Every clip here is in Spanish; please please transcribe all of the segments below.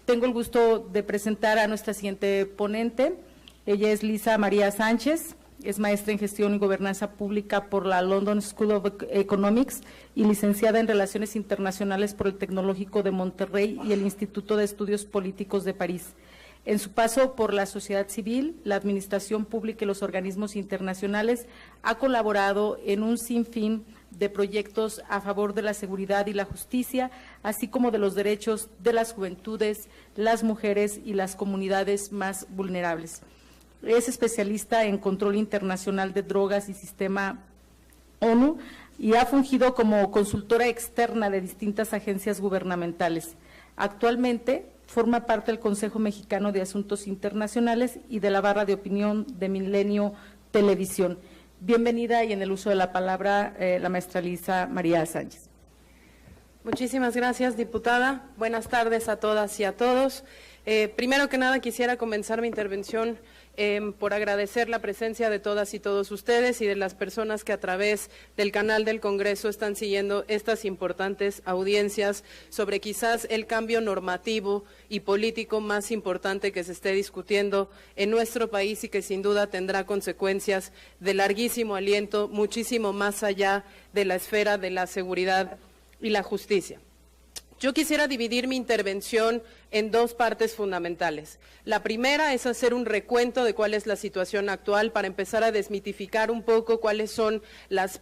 Tengo el gusto de presentar a nuestra siguiente ponente. Ella es Lisa María Sánchez, es maestra en Gestión y Gobernanza Pública por la London School of Economics y licenciada en Relaciones Internacionales por el Tecnológico de Monterrey y el Instituto de Estudios Políticos de París. En su paso por la sociedad civil, la administración pública y los organismos internacionales, ha colaborado en un sinfín de proyectos a favor de la seguridad y la justicia, así como de los derechos de las juventudes, las mujeres y las comunidades más vulnerables. Es especialista en control internacional de drogas y sistema ONU y ha fungido como consultora externa de distintas agencias gubernamentales. Actualmente forma parte del Consejo Mexicano de Asuntos Internacionales y de la barra de opinión de Milenio Televisión. Bienvenida y en el uso de la palabra la maestra Lisa María Sánchez. Muchísimas gracias, diputada. Buenas tardes a todas y a todos. Primero que nada quisiera comenzar mi intervención por agradecer la presencia de todas y todos ustedes y de las personas que a través del canal del Congreso están siguiendo estas importantes audiencias sobre quizás el cambio normativo y político más importante que se esté discutiendo en nuestro país y que sin duda tendrá consecuencias de larguísimo aliento, muchísimo más allá de la esfera de la seguridad y la justicia. Yo quisiera dividir mi intervención en dos partes fundamentales. La primera es hacer un recuento de cuál es la situación actual para empezar a desmitificar un poco cuáles son las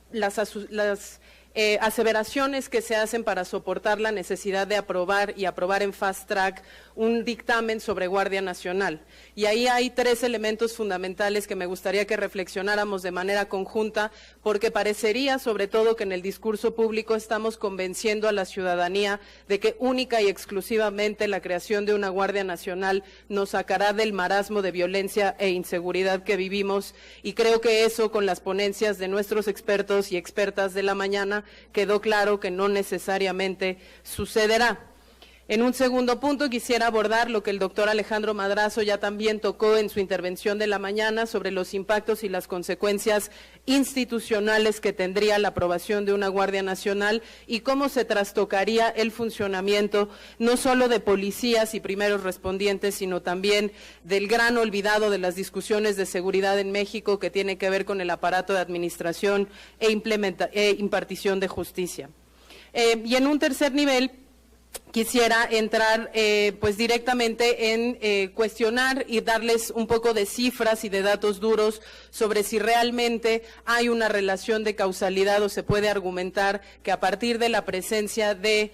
aseveraciones que se hacen para soportar la necesidad de aprobar y aprobar en fast track un dictamen sobre Guardia Nacional. Y ahí hay tres elementos fundamentales que me gustaría que reflexionáramos de manera conjunta, porque parecería sobre todo que en el discurso público estamos convenciendo a la ciudadanía de que única y exclusivamente la creación de una Guardia Nacional nos sacará del marasmo de violencia e inseguridad que vivimos, y creo que eso con las ponencias de nuestros expertos y expertas de la mañana quedó claro que no necesariamente sucederá. En un segundo punto quisiera abordar lo que el doctor Alejandro Madrazo ya también tocó en su intervención de la mañana sobre los impactos y las consecuencias institucionales que tendría la aprobación de una Guardia Nacional y cómo se trastocaría el funcionamiento no solo de policías y primeros respondientes, sino también del gran olvidado de las discusiones de seguridad en México que tiene que ver con el aparato de administración e impartición de justicia. Y en un tercer nivel, quisiera entrar pues directamente en cuestionar y darles un poco de cifras y de datos duros sobre si realmente hay una relación de causalidad o se puede argumentar que a partir de la presencia de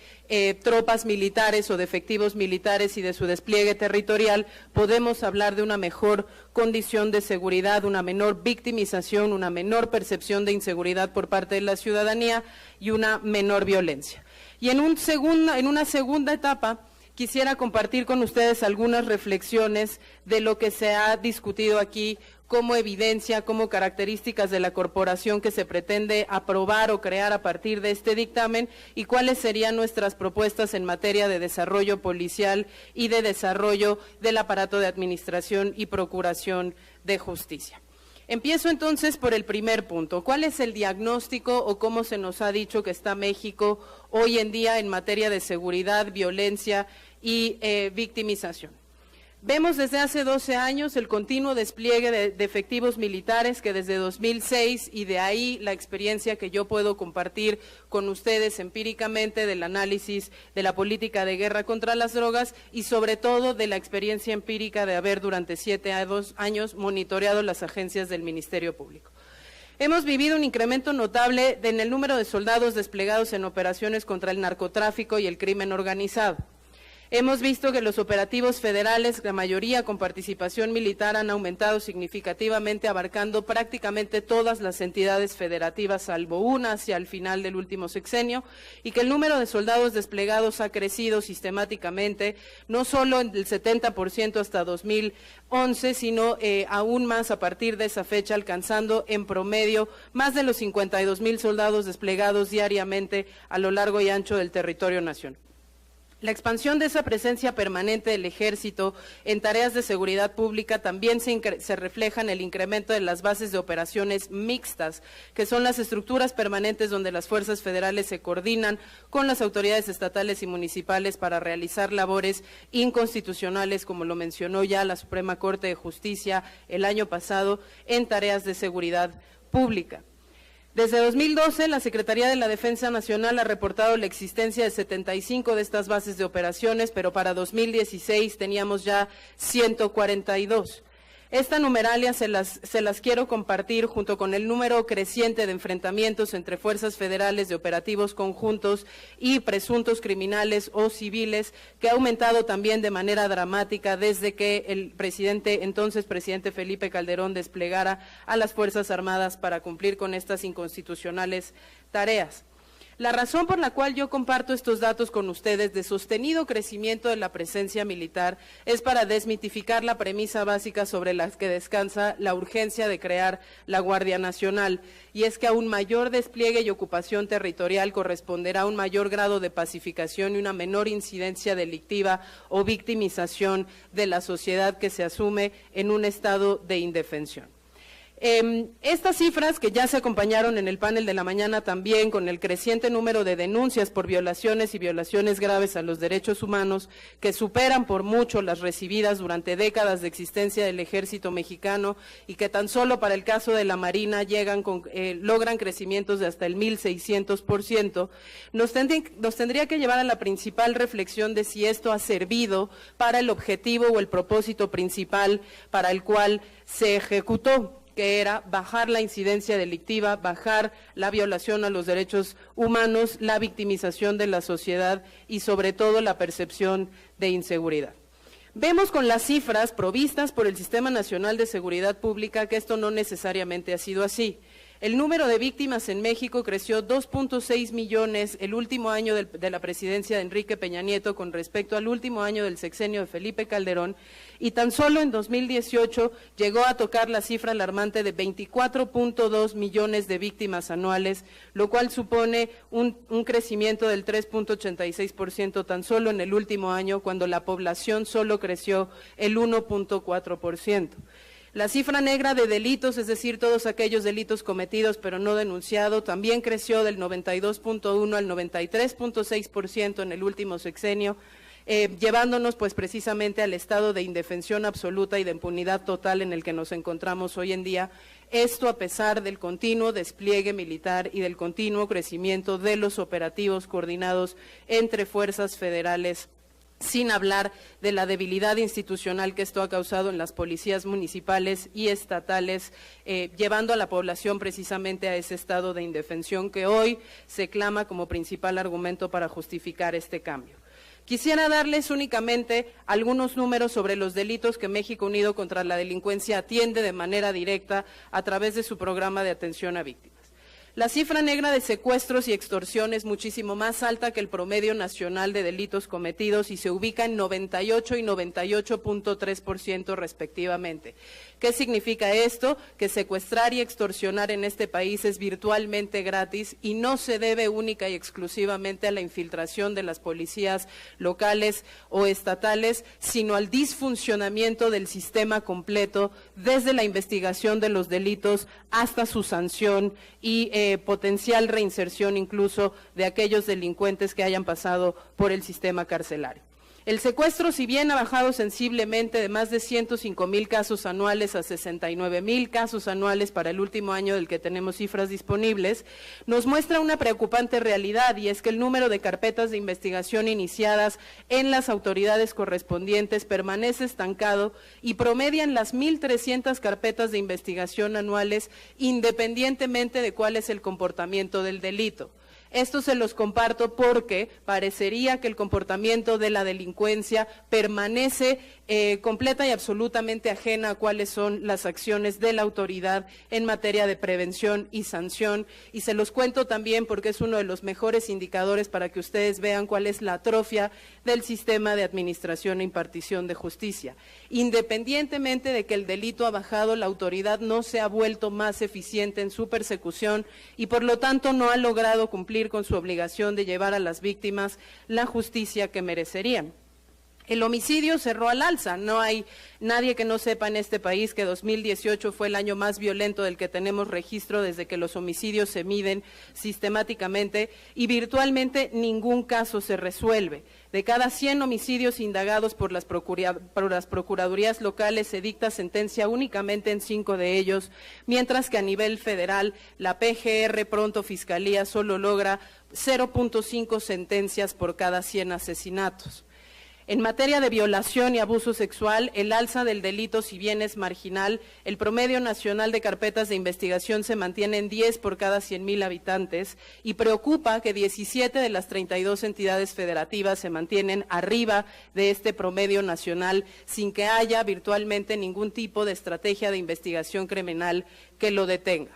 tropas militares o de efectivos militares y de su despliegue territorial podemos hablar de una mejor condición de seguridad, una menor victimización, una menor percepción de inseguridad por parte de la ciudadanía y una menor violencia. Y en una segunda etapa quisiera compartir con ustedes algunas reflexiones de lo que se ha discutido aquí como evidencia, como características de la corporación que se pretende aprobar o crear a partir de este dictamen y cuáles serían nuestras propuestas en materia de desarrollo policial y de desarrollo del aparato de administración y procuración de justicia. Empiezo entonces por el primer punto. ¿Cuál es el diagnóstico o cómo se nos ha dicho que está México hoy en día en materia de seguridad, violencia y victimización? Vemos desde hace 12 años el continuo despliegue de efectivos militares que desde 2006 y de ahí la experiencia que yo puedo compartir con ustedes empíricamente del análisis de la política de guerra contra las drogas y sobre todo de la experiencia empírica de haber durante 7 años monitoreado las agencias del Ministerio Público. Hemos vivido un incremento notable en el número de soldados desplegados en operaciones contra el narcotráfico y el crimen organizado. Hemos visto que los operativos federales, la mayoría con participación militar, han aumentado significativamente, abarcando prácticamente todas las entidades federativas, salvo una hacia el final del último sexenio, y que el número de soldados desplegados ha crecido sistemáticamente, no solo en el 70% hasta 2011, sino aún más a partir de esa fecha, alcanzando en promedio más de los 52,000 soldados desplegados diariamente a lo largo y ancho del territorio nacional. La expansión de esa presencia permanente del Ejército en tareas de seguridad pública también se refleja en el incremento de las bases de operaciones mixtas, que son las estructuras permanentes donde las fuerzas federales se coordinan con las autoridades estatales y municipales para realizar labores inconstitucionales, como lo mencionó ya la Suprema Corte de Justicia el año pasado, en tareas de seguridad pública. Desde 2012, la Secretaría de la Defensa Nacional ha reportado la existencia de 75 de estas bases de operaciones, pero para 2016 teníamos ya 142. Esta numeralia se las quiero compartir junto con el número creciente de enfrentamientos entre fuerzas federales de operativos conjuntos y presuntos criminales o civiles, que ha aumentado también de manera dramática desde que el entonces presidente Felipe Calderón desplegara a las Fuerzas Armadas para cumplir con estas inconstitucionales tareas. La razón por la cual yo comparto estos datos con ustedes de sostenido crecimiento de la presencia militar es para desmitificar la premisa básica sobre la que descansa la urgencia de crear la Guardia Nacional, y es que a un mayor despliegue y ocupación territorial corresponderá un mayor grado de pacificación y una menor incidencia delictiva o victimización de la sociedad que se asume en un estado de indefensión. Estas cifras, que ya se acompañaron en el panel de la mañana también con el creciente número de denuncias por violaciones y violaciones graves a los derechos humanos, que superan por mucho las recibidas durante décadas de existencia del Ejército mexicano y que tan solo para el caso de la Marina logran crecimientos de hasta el 1,600%, nos tendría que llevar a la principal reflexión de si esto ha servido para el objetivo o el propósito principal para el cual se ejecutó, que era bajar la incidencia delictiva, bajar la violación a los derechos humanos, la victimización de la sociedad y sobre todo la percepción de inseguridad. Vemos con las cifras provistas por el Sistema Nacional de Seguridad Pública que esto no necesariamente ha sido así. El número de víctimas en México creció 2.6 millones el último año de la presidencia de Enrique Peña Nieto con respecto al último año del sexenio de Felipe Calderón, y tan solo en 2018 llegó a tocar la cifra alarmante de 24.2 millones de víctimas anuales, lo cual supone un crecimiento del 3.86% tan solo en el último año, cuando la población solo creció el 1.4%. La cifra negra de delitos, es decir, todos aquellos delitos cometidos pero no denunciados, también creció del 92.1 al 93.6% en el último sexenio, llevándonos pues precisamente al estado de indefensión absoluta y de impunidad total en el que nos encontramos hoy en día. Esto a pesar del continuo despliegue militar y del continuo crecimiento de los operativos coordinados entre fuerzas federales, sin hablar de la debilidad institucional que esto ha causado en las policías municipales y estatales, llevando a la población precisamente a ese estado de indefensión que hoy se clama como principal argumento para justificar este cambio. Quisiera darles únicamente algunos números sobre los delitos que México Unido contra la Delincuencia atiende de manera directa a través de su programa de atención a víctimas. La cifra negra de secuestros y extorsión es muchísimo más alta que el promedio nacional de delitos cometidos y se ubica en 98 y 98.3% respectivamente. ¿Qué significa esto? Que secuestrar y extorsionar en este país es virtualmente gratis y no se debe única y exclusivamente a la infiltración de las policías locales o estatales, sino al disfuncionamiento del sistema completo, desde la investigación de los delitos hasta su sanción y potencial reinserción incluso de aquellos delincuentes que hayan pasado por el sistema carcelario. El secuestro, si bien ha bajado sensiblemente de más de 105,000 casos anuales a 69,000 casos anuales para el último año del que tenemos cifras disponibles, nos muestra una preocupante realidad, y es que el número de carpetas de investigación iniciadas en las autoridades correspondientes permanece estancado y promedian las 1,300 carpetas de investigación anuales, independientemente de cuál es el comportamiento del delito. Esto se los comparto porque parecería que el comportamiento de la delincuencia permanece completa y absolutamente ajena a cuáles son las acciones de la autoridad en materia de prevención y sanción, y se los cuento también porque es uno de los mejores indicadores para que ustedes vean cuál es la atrofia del sistema de administración e impartición de justicia. Independientemente de que el delito ha bajado, la autoridad no se ha vuelto más eficiente en su persecución y por lo tanto no ha logrado cumplir cumplir con su obligación de llevar a las víctimas la justicia que merecerían. El homicidio cerró al alza. No hay nadie que no sepa en este país que 2018 fue el año más violento del que tenemos registro desde que los homicidios se miden sistemáticamente y virtualmente ningún caso se resuelve. De cada 100 homicidios indagados por las procuradurías locales se dicta sentencia únicamente en 5 de ellos, mientras que a nivel federal la PGR, pronto Fiscalía, solo logra 0.5 sentencias por cada 100 asesinatos. En materia de violación y abuso sexual, el alza del delito, si bien es marginal, el promedio nacional de carpetas de investigación se mantiene en 10 por cada 100,000 habitantes y preocupa que 17 de las 32 entidades federativas se mantienen arriba de este promedio nacional sin que haya virtualmente ningún tipo de estrategia de investigación criminal que lo detenga.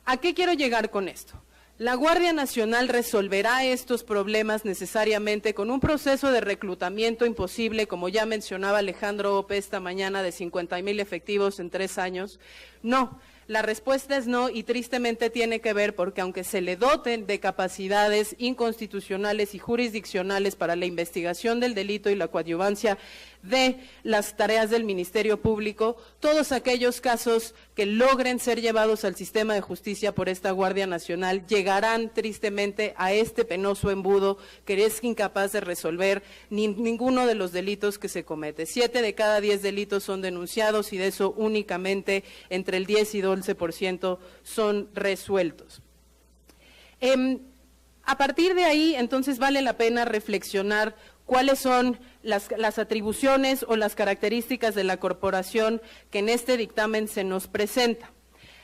¿A qué quiero llegar con esto? La Guardia Nacional resolverá estos problemas necesariamente con un proceso de reclutamiento imposible, como ya mencionaba Alejandro Ope esta mañana, de 50,000 efectivos en 3 años. No, la respuesta es no y tristemente tiene que ver porque aunque se le doten de capacidades inconstitucionales y jurisdiccionales para la investigación del delito y la coadyuvancia de las tareas del Ministerio Público, todos aquellos casos que logren ser llevados al sistema de justicia por esta Guardia Nacional llegarán tristemente a este penoso embudo que es incapaz de resolver ninguno de los delitos que se comete. 7 de cada 10 delitos son denunciados y de eso únicamente entre el 10 y 12% son resueltos. A partir de ahí, entonces, vale la pena reflexionar cuáles son las atribuciones o las características de la corporación que en este dictamen se nos presenta.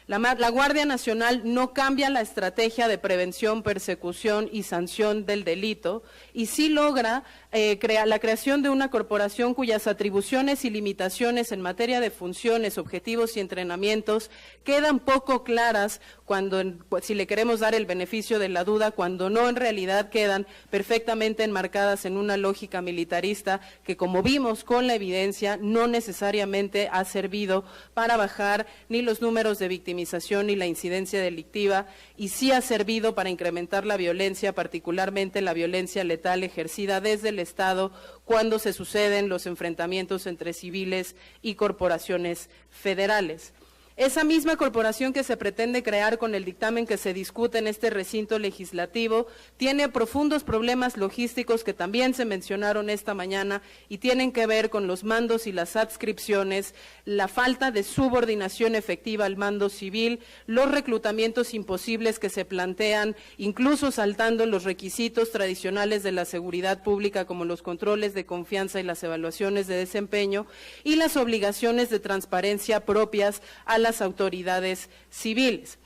La Guardia Nacional no cambia la estrategia de prevención, persecución y sanción del delito y sí logra la creación de una corporación cuyas atribuciones y limitaciones en materia de funciones, objetivos y entrenamientos quedan poco claras si le queremos dar el beneficio de la duda, cuando no en realidad quedan perfectamente enmarcadas en una lógica militarista que, como vimos con la evidencia, no necesariamente ha servido para bajar ni los números de victimización ni la incidencia delictiva y sí ha servido para incrementar la violencia, particularmente la violencia letal ejercida desde el Estado cuando se suceden los enfrentamientos entre civiles y corporaciones federales. Esa misma corporación que se pretende crear con el dictamen que se discute en este recinto legislativo tiene profundos problemas logísticos que también se mencionaron esta mañana y tienen que ver con los mandos y las adscripciones, la falta de subordinación efectiva al mando civil, los reclutamientos imposibles que se plantean, incluso saltando los requisitos tradicionales de la seguridad pública como los controles de confianza y las evaluaciones de desempeño y las obligaciones de transparencia propias a las autoridades civiles.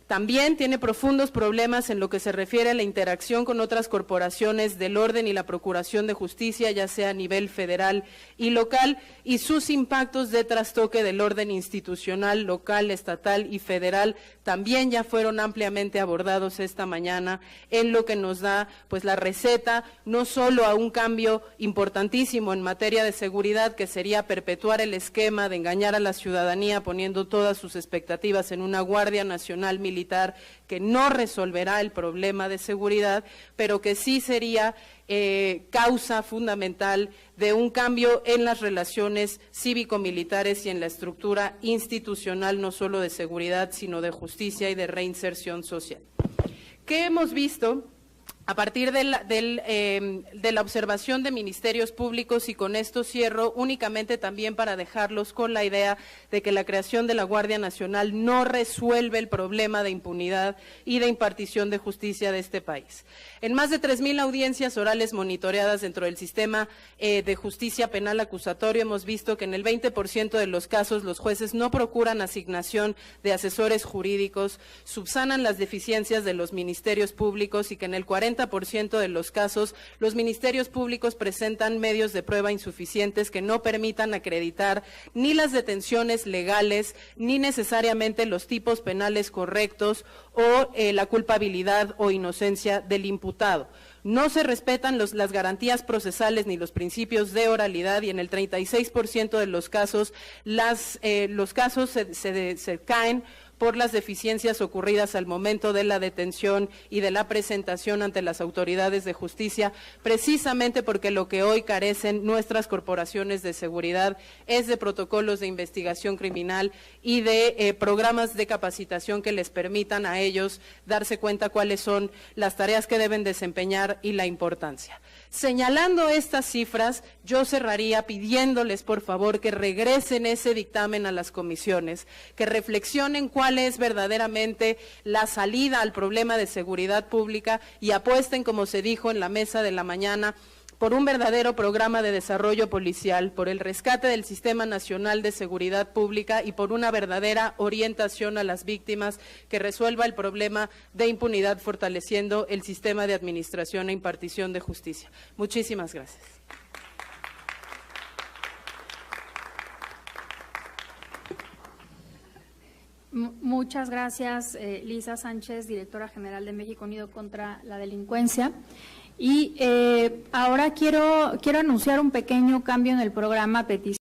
También tiene profundos problemas en lo que se refiere a la interacción con otras corporaciones del orden y la procuración de justicia, ya sea a nivel federal y local, y sus impactos de trastoque del orden institucional, local, estatal y federal también ya fueron ampliamente abordados esta mañana, en lo que nos da pues la receta no solo a un cambio importantísimo en materia de seguridad, que sería perpetuar el esquema de engañar a la ciudadanía poniendo todas sus expectativas en una Guardia Nacional militar que no resolverá el problema de seguridad, pero que sí sería causa fundamental de un cambio en las relaciones cívico-militares y en la estructura institucional, no solo de seguridad, sino de justicia y de reinserción social. ¿Qué hemos visto a partir de la observación de ministerios públicos? Y con esto cierro, únicamente también para dejarlos con la idea de que la creación de la Guardia Nacional no resuelve el problema de impunidad y de impartición de justicia de este país. En más de 3,000 audiencias orales monitoreadas dentro del sistema de justicia penal acusatorio, hemos visto que en el 20% de los casos los jueces no procuran asignación de asesores jurídicos, subsanan las deficiencias de los ministerios públicos y que en el 40% de los casos, los ministerios públicos presentan medios de prueba insuficientes que no permitan acreditar ni las detenciones legales, ni necesariamente los tipos penales correctos o la culpabilidad o inocencia del imputado. No se respetan las garantías procesales ni los principios de oralidad y en el 36% de los casos, los casos se caen por las deficiencias ocurridas al momento de la detención y de la presentación ante las autoridades de justicia, precisamente porque lo que hoy carecen nuestras corporaciones de seguridad es de protocolos de investigación criminal y de programas de capacitación que les permitan a ellos darse cuenta cuáles son las tareas que deben desempeñar y la importancia. Señalando estas cifras, yo cerraría pidiéndoles, por favor, que regresen ese dictamen a las comisiones, que reflexionen cuál es verdaderamente la salida al problema de seguridad pública y apuesten, como se dijo en la mesa de la mañana, por un verdadero programa de desarrollo policial, por el rescate del Sistema Nacional de Seguridad Pública y por una verdadera orientación a las víctimas que resuelva el problema de impunidad, fortaleciendo el sistema de administración e impartición de justicia. Muchísimas gracias. Muchas gracias, Lisa Sánchez, directora general de México Unido contra la Delincuencia. Y ahora quiero anunciar un pequeño cambio en el programa petición.